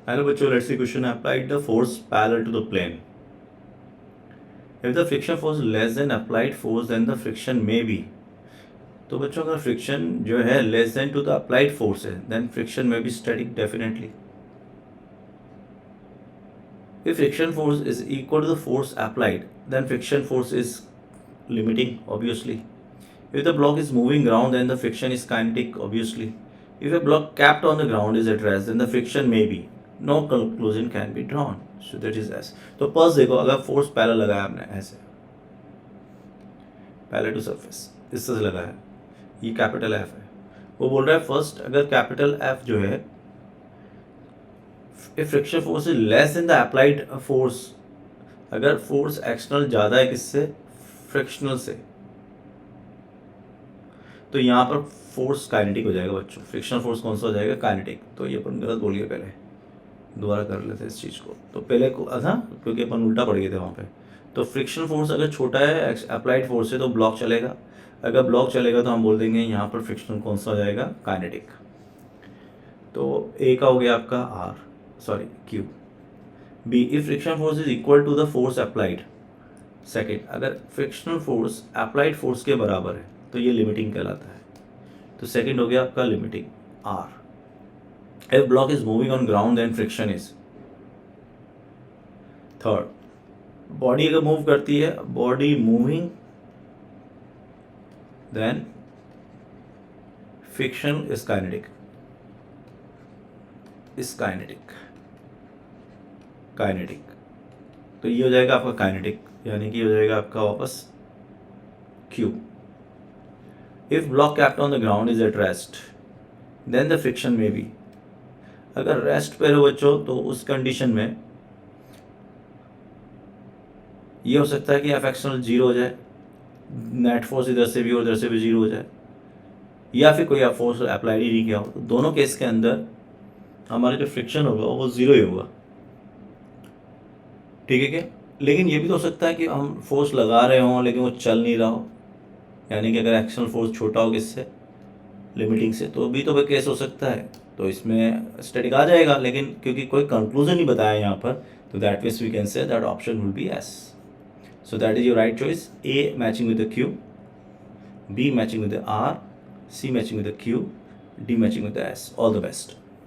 Hello bachcho, let's see question. Applied the force parallel to the plane. If the friction force is less than applied force, then the friction may be. तो बच्चों अगर friction जो है less than to the applied force है, then friction may be static definitely. If friction force is equal to the force applied, then friction force is limiting, obviously. If the block is moving ground, then the friction is kinetic, obviously. If a block capped on the ground is at rest, then the friction may be. No conclusion can be drawn. So that is S. तो pulse देखो, अगर force पहले लगाया हमने ऐसे पहले to surface इस तरह से लगाया, ये कैपिटल एफ है. वो बोल रहा है फर्स्ट अगर कैपिटल एफ जो है, if friction force is less than the applied force, अगर फोर्स एक्सटर्नल ज़्यादा है किससे, फ्रिक्शनल से, तो यहाँ पर फोर्स काइनेटिक हो जाएगा बच्चों. फ्रिक्शनल फोर्स कौन सा हो जाएगा, काइनेटिक. तो ये अपन गलत बोल गए, पहले दोबारा कर लेते हैं इस चीज़ को. तो पहले को था क्योंकि अपन उल्टा पड़ गए थे वहाँ पे. तो फ्रिक्शनल फोर्स अगर छोटा है अप्लाइड फोर्स से तो ब्लॉक चलेगा. अगर ब्लॉक चलेगा तो हम बोल देंगे यहाँ पर फ्रिक्शनल कौन सा हो जाएगा, काइनेटिक. तो ए का हो गया आपका R, sorry Q. B, if friction force is equal to the force applied. Second, अगर फ्रिक्शनल फोर्स अप्लाइड फोर्स के बराबर है तो ये लिमिटिंग कहलाता है. तो सेकेंड हो गया आपका limiting, R. If block is moving on ground then friction is. Third, body अगर मूव करती है, body moving then friction is kinetic, is kinetic, kinetic. तो ये हो जाएगा आपका काइनेटिक, यानी कि हो जाएगा आपका वापस Q. If block kept on the ground is at rest then the friction may be. अगर रेस्ट पर हो बच्चों तो उस कंडीशन में ये हो सकता है कि एफ एक्सटर्नल जीरो हो जाए, नेट फोर्स इधर से भी और इधर से भी जीरो हो जाए, या फिर कोई फोर्स अप्लाई ही नहीं किया हो. तो दोनों केस के अंदर हमारा जो फ्रिक्शन होगा वो जीरो ही होगा. ठीक है क्या. लेकिन ये भी तो हो सकता है कि हम फोर्स लगा रहे हों लेकिन वो चल नहीं रहा हो, यानी कि अगर एक्सटर्नल फोर्स छोटा हो किससे, लिमिटिंग से, तो भी तो केस हो सकता है. तो इसमें स्टैटिक आ जाएगा, लेकिन क्योंकि कोई कंक्लूजन नहीं बताया यहाँ पर, तो that means we can say that option will be S. So that is your right choice. A matching with the Q, B matching with the R, C matching with the Q, D matching with the S. All the best.